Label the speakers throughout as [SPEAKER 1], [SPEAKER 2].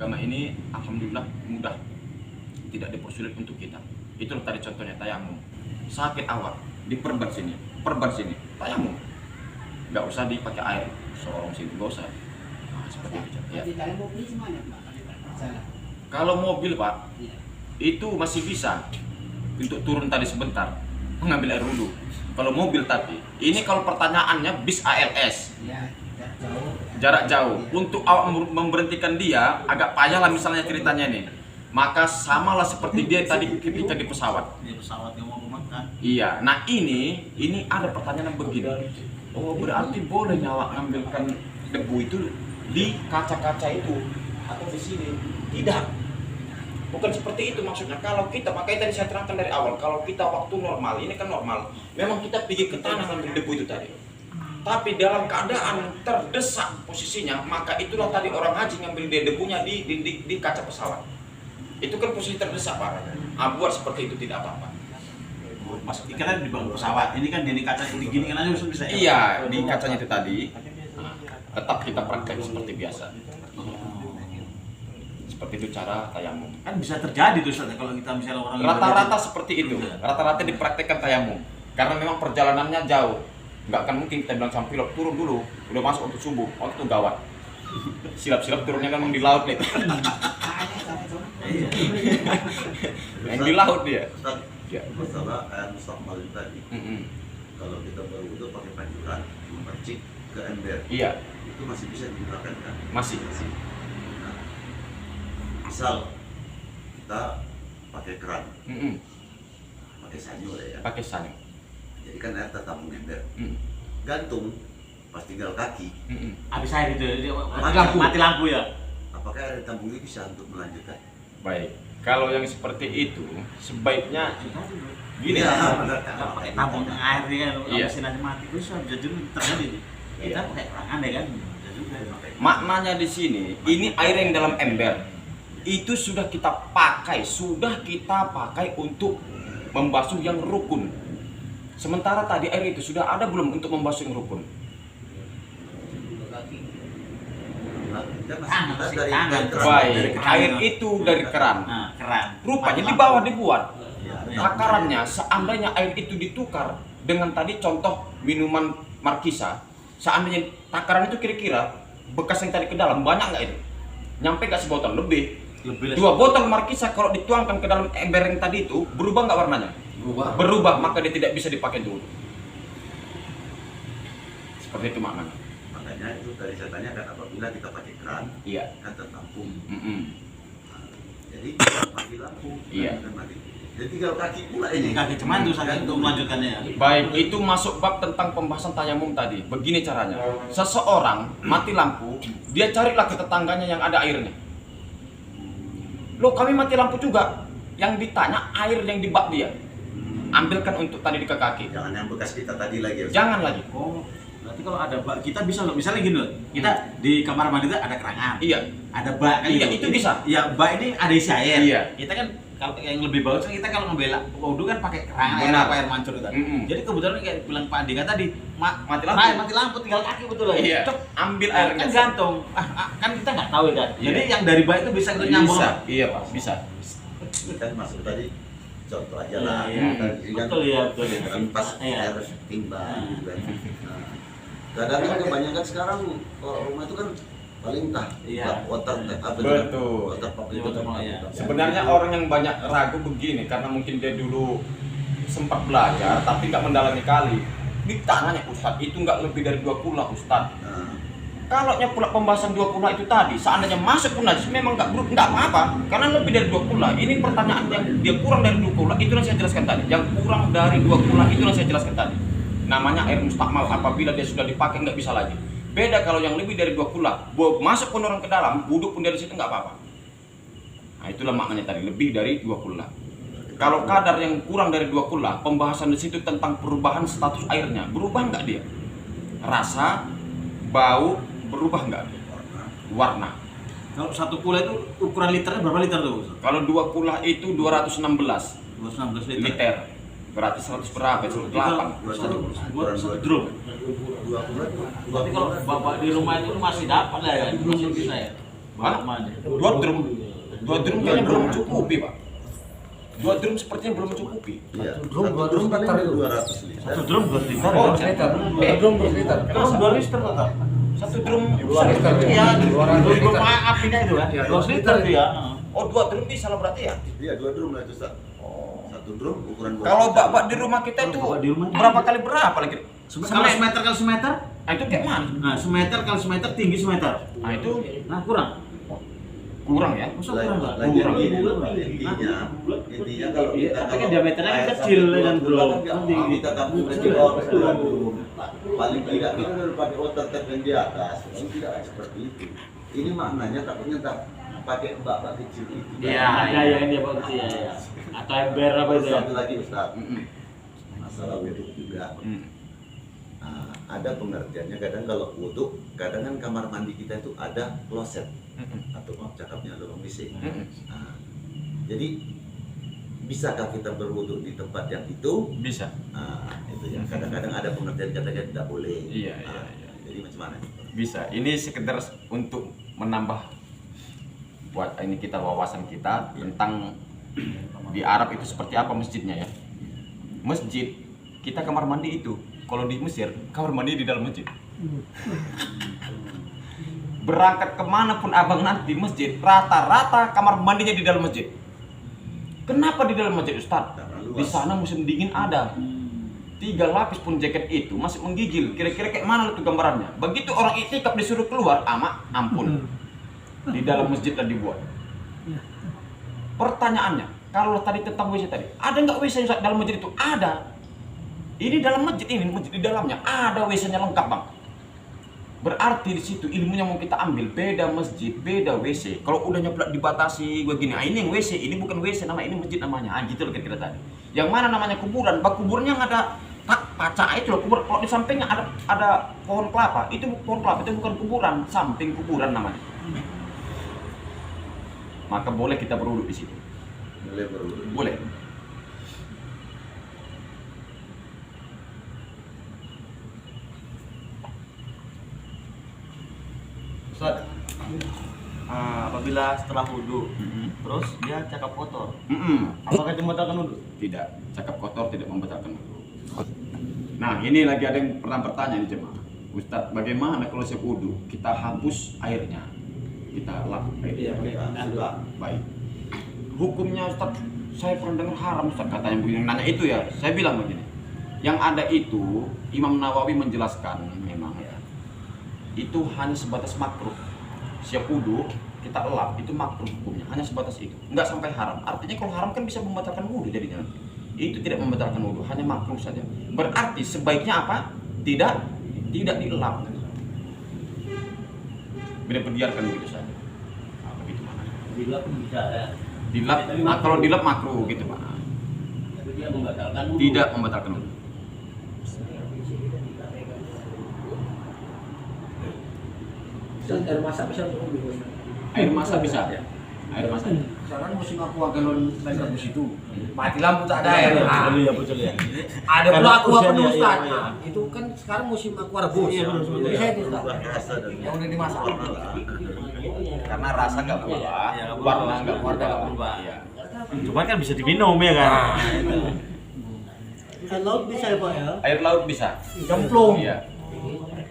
[SPEAKER 1] Agama ini alhamdulillah mudah, tidak dipersulit untuk kita. Itulah tadi contohnya tayamum. Sakit awal, diperban sini, tayamum. Nggak usah dipakai air, seorang sini nggak usah. Nah, seperti itu. Ya. Kalau mobil Pak, itu masih bisa untuk turun tadi sebentar, mengambil air wudhu. Kalau mobil tadi, ini kalau pertanyaannya bis ALS, jarak jauh. Untuk awak memberhentikan dia agak payah lah misalnya ceritanya nih. Maka samalah seperti dia tadi ketika di pesawat.
[SPEAKER 2] Di pesawat yang mau makan.
[SPEAKER 1] Iya. Nah ini ada pertanyaan begini. Oh berarti boleh awak ngambilkan debu itu di kaca-kaca itu atau di sini? Tidak. Bukan seperti itu maksudnya. Kalau kita, makanya tadi saya terangkan dari awal, kalau kita waktu normal, ini kan normal, memang kita pergi ke tanah ngambil debu itu tadi. Tapi dalam keadaan terdesak posisinya, maka itulah tadi orang haji ngambil debunya di kaca pesawat. Itu kan posisi terdesak Pak. Buat seperti itu tidak apa-apa.
[SPEAKER 2] Mas, ikan di bangku pesawat, ini kan di kaca gini kan aja bisa.
[SPEAKER 1] Iya, di kacanya itu tadi. Tetap kita praktek seperti biasa. Seperti itu cara tayamum.
[SPEAKER 2] Kan bisa terjadi tuh Ustaz, kalau kita misalnya orang
[SPEAKER 1] rata-rata seperti itu. Rata-rata dipraktekkan tayamum. Karena memang perjalanannya jauh. Nggak akan mungkin kita bilang sama pilot turun dulu, udah masuk untuk subuh, waktu itu gawat. Silap-silap turunnya memang di laut nih. Yang di laut dia.
[SPEAKER 3] Ustaz,
[SPEAKER 1] Ya.
[SPEAKER 3] masalah air mustaqbal itu tadi. Kalau kita berwudu pakai pancuran, memercik ke ember,
[SPEAKER 1] Iya,
[SPEAKER 3] itu masih bisa digunakan kan?
[SPEAKER 1] masih.
[SPEAKER 3] Nah, misal kita pakai keran, pakai sanyo ya,
[SPEAKER 1] Pakai sanyo.
[SPEAKER 3] jadi kan air tetap mengember.
[SPEAKER 1] Mm.
[SPEAKER 3] Gantung, pas tinggal kaki,
[SPEAKER 2] habis air itu
[SPEAKER 3] Mati
[SPEAKER 2] lampu ya.
[SPEAKER 3] apakah air ditampung ini bisa untuk melanjutkan?
[SPEAKER 1] Baik. Kalau yang seperti itu sebaiknya gini.
[SPEAKER 3] Ya, benar.
[SPEAKER 2] Pakai tampung air ya kan,
[SPEAKER 1] Iya.
[SPEAKER 2] mesin aja mati terus jadi terjadi. Kita
[SPEAKER 1] Iya.
[SPEAKER 2] pakai kerangan ya kan, bisa juga.
[SPEAKER 1] Maknanya di sini, ini air yang dalam ember itu sudah kita pakai untuk membasuh yang rukun. Sementara tadi air itu sudah ada belum untuk membasuh yang rukun?
[SPEAKER 3] Nah, kita
[SPEAKER 2] Tangan,
[SPEAKER 3] kita
[SPEAKER 2] masih tangan.
[SPEAKER 3] keran.
[SPEAKER 1] Baik,
[SPEAKER 2] keran.
[SPEAKER 1] air itu dari keran.
[SPEAKER 2] Nah, keran.
[SPEAKER 1] Rupanya di bawah dibuat
[SPEAKER 3] Ya,
[SPEAKER 1] takarannya. Seandainya air itu ditukar dengan tadi contoh minuman Markisa, seandainya takaran itu kira-kira bekas yang tadi ke dalam banyak nggak itu? Nyampe nggak sebotol? Lebih.
[SPEAKER 2] Lebih
[SPEAKER 1] 2 botol Markisa kalau dituangkan ke dalam ember yang tadi itu berubah nggak warnanya? Berubah, maka dia tidak bisa dipakai dulu. Seperti itu maknanya.
[SPEAKER 3] makanya itu tadi saya tanyakan, apabila kita pakai keran
[SPEAKER 1] Iya.
[SPEAKER 3] kan tertampung.
[SPEAKER 1] Mm-mm.
[SPEAKER 3] Nah, jadi mati lampu,
[SPEAKER 1] Iya.
[SPEAKER 3] kan mati. Jadi tinggal kaki pula ini.
[SPEAKER 2] kaki cuman tuh sampai untuk melanjutkannya.
[SPEAKER 1] Baik, itu masuk bab tentang pembahasan tayamum tadi. Begini caranya. Seseorang mati lampu, dia carilah ke tetangganya yang ada airnya. Loh, kami mati lampu juga. Yang ditanya air yang di bak dia. Ambilkan untuk tadi di kaki.
[SPEAKER 3] Jangan yang bekas kita tadi lagi. Ustaz.
[SPEAKER 1] Jangan lagi.
[SPEAKER 2] Oh, berarti kalau ada bak kita bisa loh. Misalnya gini loh, kita di kamar mandi itu ada kerangan.
[SPEAKER 1] Iya.
[SPEAKER 2] Ada bak kan
[SPEAKER 1] Iya,
[SPEAKER 2] gitu.
[SPEAKER 1] itu
[SPEAKER 2] Ini-
[SPEAKER 1] bisa.
[SPEAKER 2] Ya, bak ini ada isi air.
[SPEAKER 1] Iya.
[SPEAKER 2] Kita kan kalau yang lebih bagus kan kita kalau ngebela wudu kan pakai kerangan air
[SPEAKER 1] Benar.
[SPEAKER 2] apa air mancur itu. Jadi kebetulan kayak bilang Pak Andika tadi,
[SPEAKER 1] Mati lampu.
[SPEAKER 2] mati lampu tinggal kaki betul loh.
[SPEAKER 1] Iya.
[SPEAKER 2] Cok,
[SPEAKER 1] Ambil
[SPEAKER 2] kan
[SPEAKER 1] airnya.
[SPEAKER 2] gantung. Kan kita nggak tahu ya kan.
[SPEAKER 1] Iya.
[SPEAKER 2] Jadi yang dari bak itu bisa kita nyambung.
[SPEAKER 1] Bisa.
[SPEAKER 2] Pak.
[SPEAKER 1] Iya, Pak. Bisa.
[SPEAKER 3] Kan masuk tadi contoh aja lah.
[SPEAKER 2] Iya,
[SPEAKER 3] Kan ini kan
[SPEAKER 2] betul ya, betul ya.
[SPEAKER 3] kan pas
[SPEAKER 2] Iya.
[SPEAKER 3] air timbang gitu kan. Nah, kadang kan kebanyakan sekarang kalau rumah itu kan paling
[SPEAKER 2] Iya.
[SPEAKER 3] water tap apa itu kan?
[SPEAKER 1] Betul.
[SPEAKER 3] Water pump
[SPEAKER 2] Iya,
[SPEAKER 3] itu
[SPEAKER 2] water
[SPEAKER 3] kan.
[SPEAKER 2] pump, iya.
[SPEAKER 1] Sebenarnya orang yang banyak ragu begini karena mungkin dia dulu sempat belajar tapi nggak mendalami kali. Ditanya Ustadz, itu nggak lebih dari 2 kula Ustadz.
[SPEAKER 3] Nah,
[SPEAKER 1] Kalau pula pembahasan 2 kula itu tadi, seandainya masuk pun najis memang nggak apa-apa karena lebih dari 2 kula. Ini pertanyaan yang dia kurang dari 2 kula, itu yang saya jelaskan tadi. Yang kurang dari 2 kula itu yang saya jelaskan tadi. Namanya air mustakmal, apabila dia sudah dipakai nggak bisa lagi. Beda kalau yang lebih dari 2 kula, masuk pun orang ke dalam, duduk pun dari situ nggak apa-apa. Nah itulah maknanya tadi, lebih dari 2 kula. Kalau kadar yang kurang dari 2 kula, pembahasan di situ tentang perubahan status airnya, berubah nggak dia? Rasa, bau, berubah nggak? Warna.
[SPEAKER 2] Kalau 1 kula itu ukuran liternya berapa liter tuh?
[SPEAKER 1] Kalau 2 kula itu 216
[SPEAKER 2] 216 liter.
[SPEAKER 1] liter. Berarti 100 berapa? 108.
[SPEAKER 2] Satu drum.
[SPEAKER 3] 2 bulan.
[SPEAKER 2] Berarti kalau bapak di rumah itu masih dapat lah ya, masih bisa ya.
[SPEAKER 1] Hah?
[SPEAKER 2] Mana?
[SPEAKER 1] 2 drum. 2 drum kayaknya belum mencukupi, Pak. 2 drum sepertinya belum mencukupi.
[SPEAKER 3] Iya.
[SPEAKER 4] drum,
[SPEAKER 3] Satu
[SPEAKER 4] 2
[SPEAKER 3] drum
[SPEAKER 4] liter
[SPEAKER 3] paling
[SPEAKER 4] itu.
[SPEAKER 3] 200 liter.
[SPEAKER 2] Satu drum 2 liter.
[SPEAKER 1] Oh,
[SPEAKER 4] Drum liter. Drum 2 liter.
[SPEAKER 2] Drum 2 liter total.
[SPEAKER 1] 1 drum
[SPEAKER 4] 2 liter.
[SPEAKER 2] Iya,
[SPEAKER 4] 200
[SPEAKER 2] drum
[SPEAKER 4] liter.
[SPEAKER 2] apinya itu kan.
[SPEAKER 4] Iya,
[SPEAKER 2] 2 liter tuh ya.
[SPEAKER 1] Oh, 2 drum bisa lah berarti ya?
[SPEAKER 3] Iya, 2 drum lah itu, Ustaz. Satu drum ukuran 2
[SPEAKER 1] Kalau
[SPEAKER 3] liter.
[SPEAKER 1] Bapak di rumah kita itu
[SPEAKER 2] Kalau di rumah
[SPEAKER 1] berapa kali berapa lagi?
[SPEAKER 2] Kalau semeter kali semeter,
[SPEAKER 1] Nah, itu kayak mana?
[SPEAKER 2] nah semeter kali semeter tinggi semeter.
[SPEAKER 1] Nah, itu
[SPEAKER 2] Nah kurang.
[SPEAKER 1] kurang ya?
[SPEAKER 2] Masa kurang nggak?
[SPEAKER 3] Lagi
[SPEAKER 1] Kurang.
[SPEAKER 3] intinya kalau
[SPEAKER 2] Iya,
[SPEAKER 3] kita
[SPEAKER 2] tapi kan
[SPEAKER 3] kalau
[SPEAKER 2] diameternya kan
[SPEAKER 3] air
[SPEAKER 2] kecil
[SPEAKER 3] satu
[SPEAKER 2] kan,
[SPEAKER 3] drum
[SPEAKER 2] bro.
[SPEAKER 3] kan nggak
[SPEAKER 2] Kan
[SPEAKER 3] mau
[SPEAKER 2] tinggi.
[SPEAKER 3] kita tampung ke bawah paling tidak kita udah pakai water tap yang di atas kan tidak seperti itu. Ini maknanya takutnya tak pakai bak kecil itu.
[SPEAKER 2] Iya, ada yang dia bagus ya. Atau ember apa itu ya?
[SPEAKER 3] Satu lagi Ustaz,
[SPEAKER 1] Mm-mm.
[SPEAKER 3] masalah wudhu juga.
[SPEAKER 1] Mm.
[SPEAKER 3] Nah, ada pengertiannya kadang kalau wudhu, kadang kan kamar mandi kita itu ada kloset
[SPEAKER 1] Mm-mm.
[SPEAKER 3] atau maaf cakapnya lubang WC.
[SPEAKER 1] Mm-mm.
[SPEAKER 3] Nah, jadi bisakah kita berwudhu di tempat yang itu?
[SPEAKER 1] Bisa.
[SPEAKER 3] Nah, itu ya. Kadang-kadang ada pengertian katanya tidak boleh.
[SPEAKER 1] Iya,
[SPEAKER 3] Nah,
[SPEAKER 1] iya.
[SPEAKER 3] Jadi macam mana?
[SPEAKER 1] Bisa. Ini sekedar untuk menambah buat ini kita wawasan kita tentang di Arab itu seperti apa masjidnya ya. Masjid kita kamar mandi itu kalau di Mesir kamar mandi di dalam masjid. Berangkat kemana pun abang nanti masjid rata-rata kamar mandinya di dalam masjid. Kenapa di dalam masjid Ustaz?
[SPEAKER 3] Karena luas.
[SPEAKER 1] Di sana musim dingin ada. 3 lapis pun jaket itu masih menggigil. Kira-kira kayak mana tuh gambarannya? Begitu orang itikaf disuruh keluar, ampun. Di dalam masjid lah dibuat. Pertanyaannya, kalau tadi tentang WC tadi, ada nggak WC yang dalam masjid itu? Ada. Ini dalam masjid ini, masjid di dalamnya ada WC-nya lengkap, Bang. Berarti di situ ilmunya mau kita ambil, beda masjid, beda WC. Kalau udah nyeplak dibatasi begini, ini yang WC, ini bukan WC nama ini masjid namanya. Gitu loh kira-kira tadi. Yang mana namanya kuburan? Bak kuburnya yang ada paca itu loh kubur. Kalau di sampingnya ada pohon kelapa, itu pohon kelapa itu bukan kuburan, samping kuburan namanya. Maka boleh kita berwudhu di situ.
[SPEAKER 3] Boleh berwudhu.
[SPEAKER 1] Boleh.
[SPEAKER 5] Ustaz, apabila setelah wudhu, terus dia cakap kotor, apakah itu membatalkan wudhu?
[SPEAKER 1] Tidak, cakap kotor tidak membatalkan wudhu. Nah, ini lagi ada yang pernah bertanya nih jemaah. Ustaz, bagaimana kalau saya wudhu kita hapus airnya, kita lap airnya? Baik. Hukumnya Ustaz, saya pernah dengar haram Ustaz katanya begini. Nanya itu ya, saya bilang begini. Yang ada itu Imam Nawawi menjelaskan memang ya. Itu hanya sebatas makruh. Siap wudhu kita lap itu makruh hukumnya, hanya sebatas itu, nggak sampai haram. Artinya kalau haram kan bisa membatalkan wudhu jadinya. Itu tidak membatalkan wudhu, hanya makruh saja. Berarti sebaiknya apa? Tidak dilap. Biarkan begitu saja. Nah, begitu mana?
[SPEAKER 5] Dilap bisa ya,
[SPEAKER 1] Dilap, nah, kalau dilap makruh gitu Pak.
[SPEAKER 5] tapi dia membatalkan wudhu.
[SPEAKER 1] Tidak membatalkan wudhu.
[SPEAKER 4] Air masak bisa untuk
[SPEAKER 1] Air masak bisa. Air masak.
[SPEAKER 4] Sekarang musim aqua galon mereka di situ. Mati lampu tak ada air.
[SPEAKER 2] Iya betul ya.
[SPEAKER 4] Ada
[SPEAKER 2] Karena
[SPEAKER 4] pula aqua
[SPEAKER 2] usianya,
[SPEAKER 4] penuh
[SPEAKER 2] iya,
[SPEAKER 4] Ustaz.
[SPEAKER 2] iya.
[SPEAKER 4] Nah, itu kan sekarang musim aqua rebus.
[SPEAKER 2] Iya, betul, betul.
[SPEAKER 4] Bisa itu Ustaz.
[SPEAKER 3] Berubah rasa dan
[SPEAKER 4] Yang udah dimasak.
[SPEAKER 3] warna lah.
[SPEAKER 1] Karena rasa nggak berubah,
[SPEAKER 2] Iya, nggak berubah.
[SPEAKER 1] warna nggak berubah. Iya.
[SPEAKER 2] Cuman kan bisa diminum ya kan.
[SPEAKER 5] Air laut bisa ya Pak ya?
[SPEAKER 1] Air laut bisa.
[SPEAKER 4] Cemplung.
[SPEAKER 1] Iya.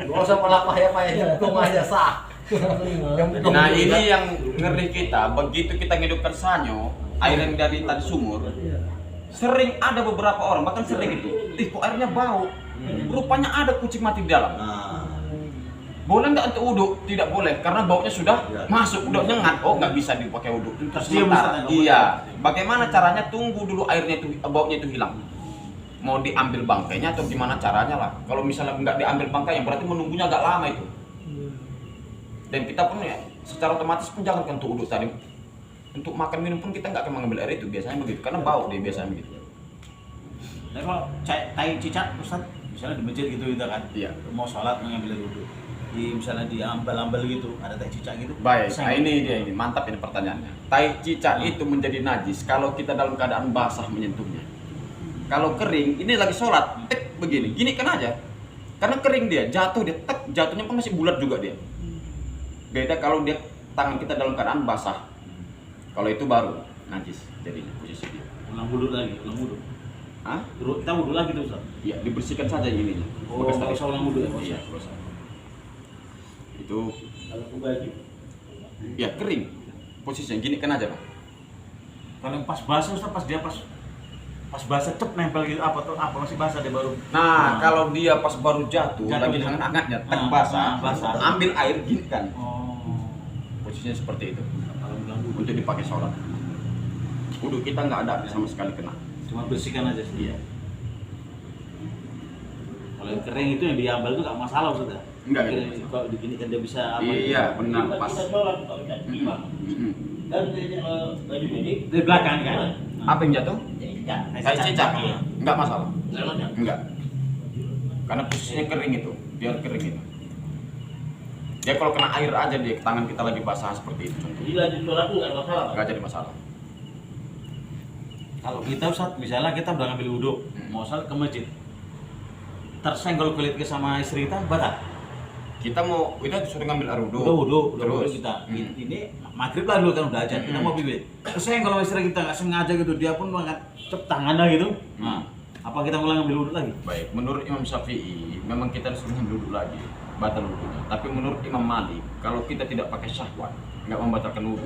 [SPEAKER 4] Gak usah melapah ya Pak ya, cemplung aja sah. Cemplung.
[SPEAKER 1] Nah ini yang ngeri kita, begitu kita ngidupkan sanyo, air yang dari tadi sumur, sering ada beberapa orang, bahkan sering itu, kok airnya bau, rupanya ada kucing mati di dalam.
[SPEAKER 3] Nah,
[SPEAKER 1] Boleh nggak untuk wudhu? Tidak boleh, karena baunya sudah
[SPEAKER 3] Ya.
[SPEAKER 1] masuk, udah nyengat. Oh nggak bisa dipakai wudhu. Itu
[SPEAKER 2] Tercium,
[SPEAKER 1] sementara.
[SPEAKER 2] Ustaz,
[SPEAKER 1] Iya. Bagaimana caranya? Tunggu dulu airnya itu, baunya itu hilang. Mau diambil bangkainya atau gimana caranya lah. Kalau misalnya nggak diambil bangkainya, berarti menunggunya agak lama itu. Dan kita pun ya, secara otomatis pun jangan untuk wudhu tadi. Untuk makan minum pun kita nggak akan mengambil air itu biasanya begitu, karena bau dia biasanya begitu.
[SPEAKER 2] Tapi kalau tai cicak Ustaz, misalnya di masjid gitu kan.
[SPEAKER 1] Iya.
[SPEAKER 2] Mau sholat mengambil air wudhu. Di misalnya di ambal-ambal gitu, ada tai cicak gitu.
[SPEAKER 1] Baik,
[SPEAKER 2] Bisa
[SPEAKER 1] nah
[SPEAKER 2] nggak?
[SPEAKER 1] ini dia ini mantap ini pertanyaannya. Tai cicak itu menjadi najis kalau kita dalam keadaan basah menyentuhnya. Kalau kering, ini lagi sholat, tek begini, gini kan aja. Karena kering dia, jatuh dia, tek, jatuhnya kan masih bulat juga dia. Beda kalau dia tangan kita dalam keadaan basah. Kalau itu baru najis jadinya posisi dia.
[SPEAKER 2] Ulang wudhu lagi, ulang wudhu.
[SPEAKER 1] Hah?
[SPEAKER 2] Kita wudhu lagi tuh Ustaz.
[SPEAKER 1] Iya, dibersihkan saja ininya.
[SPEAKER 2] Oh, nggak usah ulang wudhu ya?
[SPEAKER 1] Iya, nggak usah. Itu
[SPEAKER 5] Kalau aku baju.
[SPEAKER 1] ya kering. Posisinya gini kan aja, Pak.
[SPEAKER 2] Kalau yang pas basah Ustaz, pas basah cep nempel gitu apa masih basah dia baru.
[SPEAKER 1] Nah, kalau dia pas baru jatuh lagi
[SPEAKER 2] gitu.
[SPEAKER 1] hangat-hangatnya, tek
[SPEAKER 2] Ah,
[SPEAKER 1] basah,
[SPEAKER 2] basah.
[SPEAKER 1] ambil air gini kan.
[SPEAKER 2] Oh.
[SPEAKER 1] Posisinya seperti itu.
[SPEAKER 2] Kalau ulang wudhu
[SPEAKER 1] Untuk dipakai sholat. Wudhu kita nggak ada sama sekali kena.
[SPEAKER 2] cuma bersihkan aja sih.
[SPEAKER 1] Iya.
[SPEAKER 2] Kalau yang kering itu yang diambil itu nggak masalah Ustaz.
[SPEAKER 1] Nggak,
[SPEAKER 2] Kering,
[SPEAKER 1] nggak.
[SPEAKER 2] kalau begini kan dia bisa apa?
[SPEAKER 1] Iya, benar
[SPEAKER 5] Kita
[SPEAKER 1] pas.
[SPEAKER 5] sholat kalau kita imam.
[SPEAKER 1] Mm-mm.
[SPEAKER 5] Dan baju ini
[SPEAKER 2] Di belakang kan.
[SPEAKER 1] Apa yang jatuh?
[SPEAKER 5] cicak.
[SPEAKER 1] Kayak cicak. Nggak masalah.
[SPEAKER 5] Sholatnya.
[SPEAKER 1] Enggak. Karena posisinya kering itu, biar kering itu. Dia kalau kena air aja dia tangan kita lagi basah seperti itu
[SPEAKER 5] Jadi
[SPEAKER 1] contohnya.
[SPEAKER 5] lanjut sholat tuh nggak masalah.
[SPEAKER 1] Nggak jadi masalah.
[SPEAKER 2] Kalau kita Ustaz, misalnya kita udah ngambil wudhu, mau sholat ke masjid, tersenggol kulit ke sama istri kita, batal.
[SPEAKER 1] Kita mau kita sudah ngambil air wudhu.
[SPEAKER 2] Udah wudhu
[SPEAKER 1] Terus
[SPEAKER 2] kita.
[SPEAKER 1] Hmm.
[SPEAKER 2] Ini maghrib lah dulu kan udah aja, kita
[SPEAKER 1] Hmm.
[SPEAKER 2] mau bibit. Tersenggol sama istri kita nggak sengaja gitu, dia pun mengangkat cep tangannya gitu. Nah, apa kita ulang ngambil wudhu lagi?
[SPEAKER 1] Baik, menurut Imam Syafi'i memang kita suruh ngambil wudhu lagi, batal wudhunya. Tapi menurut Imam Malik, kalau kita tidak pakai syahwat, nggak membatalkan wudhu.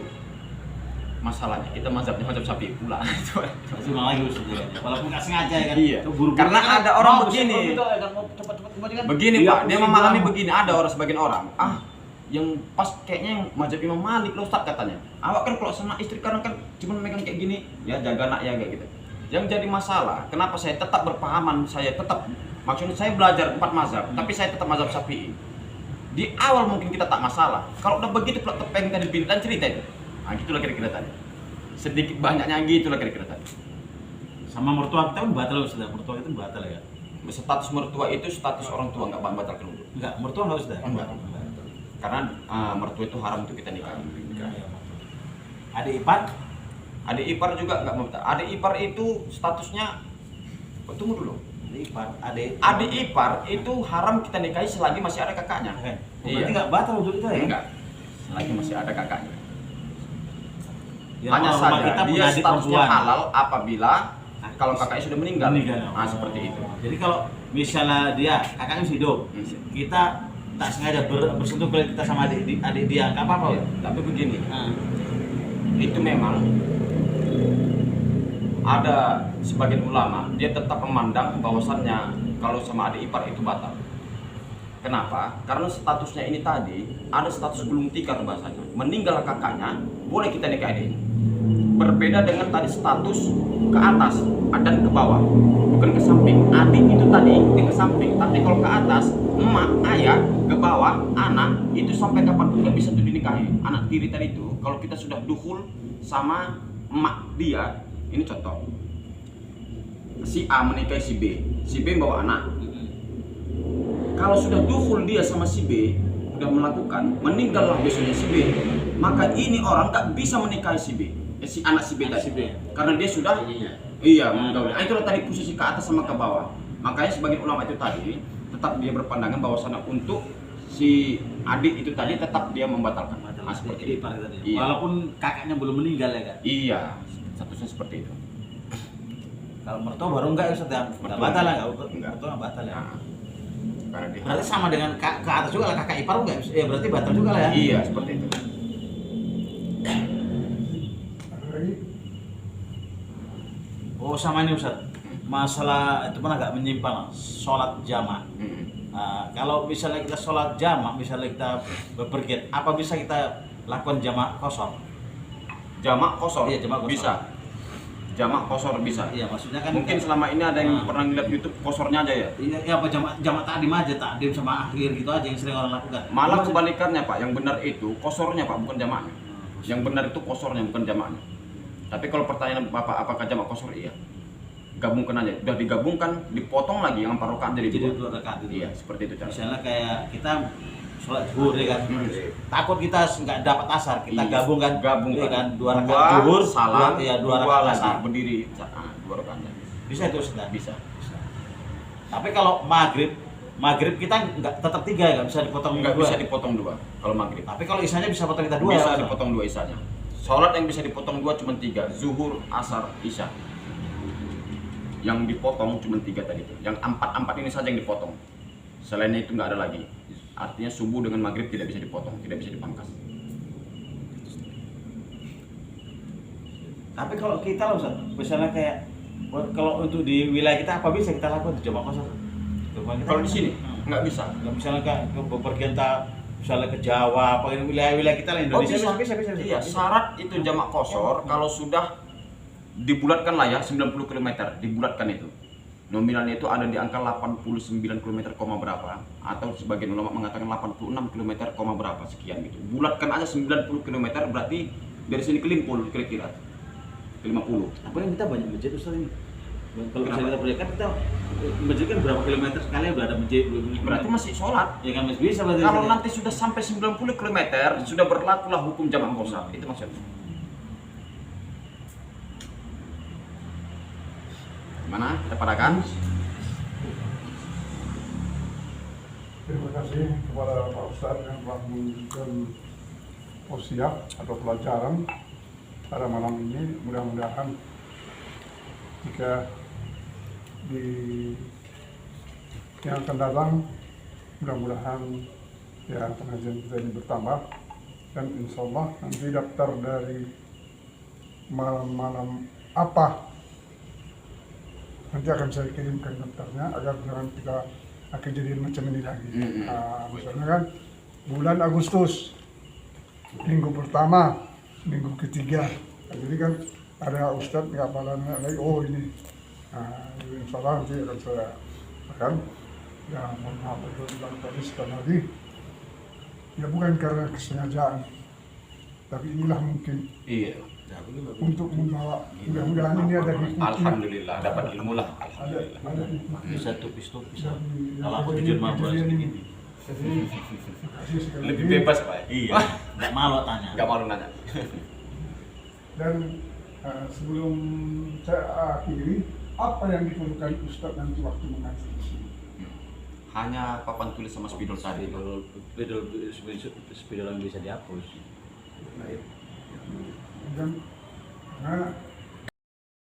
[SPEAKER 1] Masalahnya kita mazhabnya mazhab Syafi'i pula.
[SPEAKER 2] Masih ulang lagi Ustaz ya. Walaupun nggak sengaja ya kan.
[SPEAKER 1] Iya.
[SPEAKER 2] Itu buru-buru
[SPEAKER 1] Karena
[SPEAKER 2] kan,
[SPEAKER 1] ada orang
[SPEAKER 2] mau
[SPEAKER 1] begini.
[SPEAKER 2] gitu, ya kan, mau cepet-cepet kembali kan.
[SPEAKER 1] Begini
[SPEAKER 2] Iya,
[SPEAKER 1] Pak, dia
[SPEAKER 2] pusing
[SPEAKER 1] memahami
[SPEAKER 2] banget.
[SPEAKER 1] begini. Ada orang sebagian orang, yang pas kayaknya yang mazhab Imam Malik loh Ustaz katanya. Awak kan kalau sama istri kadang kan cuma megang kayak gini, ya jaga anak ya kayak gitu. Yang jadi masalah, kenapa saya tetap berpahaman, saya tetap maksudnya saya belajar 4 mazhab, tapi saya tetap mazhab Syafi'i. Di awal mungkin kita tak masalah. Kalau udah begitu plot tepeng tadi dan cerita itu. Nah, gitulah kira-kira tadi. Sedikit banyaknya gitulah kira-kira tadi.
[SPEAKER 2] Sama mertua kita kan batal Ustaz. Mertua itu batal ya.
[SPEAKER 1] Status mertua itu status orang tua nggak batalkan wudhu.
[SPEAKER 2] Enggak, mertua enggak Ustaz.
[SPEAKER 1] Enggak. Karena mertua itu haram untuk kita nikahi.
[SPEAKER 2] Adik ipar
[SPEAKER 1] Adik ipar juga nggak membatal. Adik ipar itu statusnya, tunggu dulu. Adik ipar itu haram kita nikahi selagi masih ada kakaknya.
[SPEAKER 2] Oke.
[SPEAKER 1] Iya.
[SPEAKER 2] Berarti enggak batal untuk itu ya?
[SPEAKER 1] Enggak. Selagi masih ada kakaknya.
[SPEAKER 2] Ya,
[SPEAKER 1] Hanya
[SPEAKER 2] kalau rumah
[SPEAKER 1] saja
[SPEAKER 2] kita
[SPEAKER 1] dia
[SPEAKER 2] punya adik
[SPEAKER 1] statusnya
[SPEAKER 2] perempuan.
[SPEAKER 1] halal apabila kalau kakaknya sudah meninggal. Nah, seperti itu.
[SPEAKER 2] Jadi kalau misalnya dia kakaknya masih hidup, kita tak sengaja bersentuh kulit kita sama adik dia, nggak apa-apa.
[SPEAKER 1] Ya, tapi begini,
[SPEAKER 2] Nah,
[SPEAKER 1] itu memang ada sebagian ulama dia tetap memandang bahwasannya kalau sama adik ipar itu batal. Kenapa? Karena statusnya ini tadi ada status gulung tikar bahasanya. Meninggal kakaknya, boleh kita nikahin. Berbeda dengan tadi status ke atas dan ke bawah, bukan ke samping. Adik itu tadi ke samping, tapi kalau ke atas, emak, ayah, ke bawah, anak itu sampai kapanpun nggak bisa tuh dinikahi. Anak tiri tadi itu, kalau kita sudah dukhul sama emak dia, ini contoh. Si A menikahi si B bawa anak. Kalau sudah dukhul dia sama si B, udah melakukan, meninggallah besoknya si B, maka ini orang nggak bisa menikahi si B. Si anak si B tadi. Karena dia sudah iya meninggal. Itulah tadi posisi ke atas sama ke bawah. Makanya sebagian ulama itu tadi tetap dia berpandangan bahwasanya untuk si adik itu tadi tetap dia membatalkan. Nah, seperti itu.
[SPEAKER 2] ipar tadi.
[SPEAKER 1] Iya.
[SPEAKER 2] Walaupun kakaknya belum meninggal ya kan.
[SPEAKER 1] Iya, statusnya seperti itu.
[SPEAKER 2] Kalau mertua baru enggak ya Ustaz ya. Enggak
[SPEAKER 1] Mertua
[SPEAKER 2] batal lah,
[SPEAKER 1] enggak.
[SPEAKER 2] enggak. Mertua enggak batal ya.
[SPEAKER 1] Nah, karena dia
[SPEAKER 2] Berarti sama dengan ke atas juga lah kakak ipar enggak? Ya berarti batal juga lah ya.
[SPEAKER 1] iya seperti itu.
[SPEAKER 2] Oh sama ini Ustaz. Masalah itu pun agak menyimpang sholat jamak. Nah, kalau misalnya kita sholat jamak, misalnya kita bepergian, apa bisa kita lakukan jamak kosong?
[SPEAKER 1] Jamak kosor,
[SPEAKER 2] Iya, jamak kosor.
[SPEAKER 1] bisa. Jamak kosor bisa.
[SPEAKER 2] Iya, maksudnya kan
[SPEAKER 1] Mungkin selama ini ada yang
[SPEAKER 2] Nah.
[SPEAKER 1] pernah ngeliat YouTube kosornya aja ya.
[SPEAKER 2] Iya, ya apa jamak takdim aja, takdim sama akhir gitu aja yang sering orang lakukan.
[SPEAKER 1] Malah
[SPEAKER 2] Maksud-
[SPEAKER 1] kebalikannya Pak, yang benar itu kosornya Pak, bukan jamaknya. Yang benar itu kosornya, bukan jamaknya. Tapi kalau pertanyaan Bapak apakah jamak kosor, iya. Gabungkan aja, udah digabungkan, dipotong lagi yang 4 rakaat jadi
[SPEAKER 2] jadi
[SPEAKER 1] 2.
[SPEAKER 2] 2 rakaat itu.
[SPEAKER 1] Iya, seperti itu cara.
[SPEAKER 2] Misalnya kayak kita sholat zuhur ya kan. Takut kita nggak dapat asar, kita
[SPEAKER 1] Iya,
[SPEAKER 2] gabungkan,
[SPEAKER 1] gabungkan.
[SPEAKER 2] ya kan 2 rakaat zuhur,
[SPEAKER 1] salam,
[SPEAKER 2] ya 2
[SPEAKER 1] dua
[SPEAKER 2] rakaat
[SPEAKER 1] lagi
[SPEAKER 2] asar.
[SPEAKER 1] berdiri, 2 rakaat.
[SPEAKER 2] Bisa itu sudah.
[SPEAKER 1] Bisa.
[SPEAKER 2] Tapi kalau maghrib maghrib kita nggak tetap 3 nggak bisa dipotong
[SPEAKER 1] Nggak
[SPEAKER 2] dua.
[SPEAKER 1] bisa dipotong 2 kalau maghrib.
[SPEAKER 2] Tapi kalau isanya bisa potong kita 2.
[SPEAKER 1] Bisa dipotong 2 isanya. Sholat yang bisa dipotong 2 cuma 3, zuhur, asar, isya. Yang dipotong cuma 3 tadi itu. Yang 4 ini saja yang dipotong. Selainnya itu nggak ada lagi. Artinya subuh dengan maghrib tidak bisa dipotong, tidak bisa dipangkas.
[SPEAKER 2] Tapi kalau kita loh Ustaz, misalnya kayak kalau untuk di wilayah kita apa bisa kita lakukan di jamak kosong?
[SPEAKER 1] Kalau di sini nggak bisa.
[SPEAKER 2] Misalnya kayak ke bepergian misalnya ke Jawa, apa ini wilayah-wilayah kita lah Indonesia bisa.
[SPEAKER 1] Iya, syarat itu jamak kosor kalau sudah dibulatkan lah ya 90 km, dibulatkan itu. Nominalnya itu ada di angka 89 km, berapa atau sebagian ulama mengatakan 86 km, berapa sekian gitu. Bulatkan aja 90 km berarti dari sini ke Limpul kira-kira ke 50.
[SPEAKER 2] Apa yang kita banyak masjid Ustaz ini? Kalau
[SPEAKER 1] Kenapa?
[SPEAKER 2] misalnya kita berikan kita masjid kan berapa kilometer sekali udah ada masjid
[SPEAKER 1] Berarti masih sholat.
[SPEAKER 2] ya kan masih bisa berarti.
[SPEAKER 1] Kalau nanti sudah sampai 90 km sudah berlakulah hukum jamak kosor. Itu maksudnya. Gimana? Kita padakan?
[SPEAKER 6] Terima kasih kepada Pak Ustadz yang telah memberikan tausiah atau pelajaran pada malam ini. Mudah-mudahan jika di yang akan datang, mudah-mudahan ya pengajian kita ini bertambah, dan insya Allah nanti daftar dari malam-malam apa nanti akan saya kirimkan daftarnya agar jangan kita kejadian macam ini lagi. Misalnya kan bulan Agustus, minggu pertama, minggu ketiga, jadi kan ada Ustadz nggak palanya lagi, oh ini, insya Allah nanti akan saya akan, ya mohon maaf kalau bilang tadi sekali lagi, ya bukan karena kesengajaan, tapi inilah mungkin
[SPEAKER 1] Iya.
[SPEAKER 6] untuk membawa, mudah-mudahan ini ada hikmahnya.
[SPEAKER 1] Alhamdulillah dapat ilmu lah.
[SPEAKER 6] Ada hikmahnya.
[SPEAKER 2] bisa tupis-tupis.
[SPEAKER 6] Dari
[SPEAKER 2] Kalau aku
[SPEAKER 6] kejadian-
[SPEAKER 2] jujur mah buat
[SPEAKER 6] kejadian ini.
[SPEAKER 2] segini.
[SPEAKER 6] Jadi, terima kasih sekali
[SPEAKER 1] Lebih
[SPEAKER 6] lagi.
[SPEAKER 1] bebas Pak.
[SPEAKER 2] Iya. Enggak malu tanya.
[SPEAKER 1] Enggak malu nanya.
[SPEAKER 6] Dan sebelum saya akhiri, apa yang diperlukan Ustadz nanti waktu mengaji di sini?
[SPEAKER 1] Hanya papan tulis sama spidol tadi.
[SPEAKER 2] Spidol yang bisa dihapus.
[SPEAKER 6] Dan karena